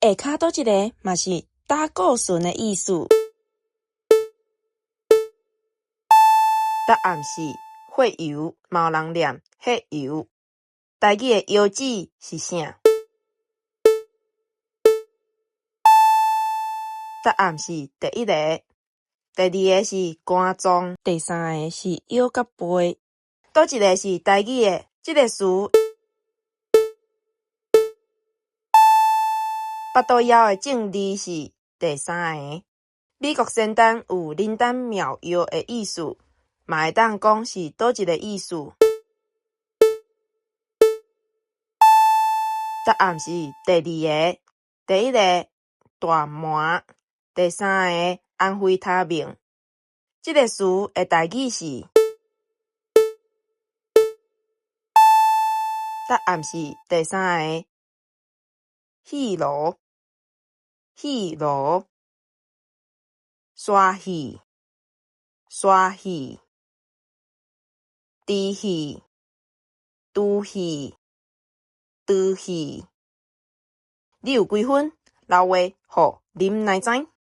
下骹倒一个嘛是打鼓顺的意思。答案是血油，嘛有人念血油。台语的腰子是啥？答案是第一个。第二个是肝脏，第三个是腰甲背。倒一个是台语的这个词？巴肚枵的正字是第三个。美国仙丹有灵丹妙药的意思，嘛会当讲是倒一个意思？答案是第二个。第一个大麻，第三个安非他命。这个词的台语是？答案是第三个。戏罗，戏罗，刷戏，刷戏，滴戏，拄戏，拄戏。你有几分？留话，互林来知。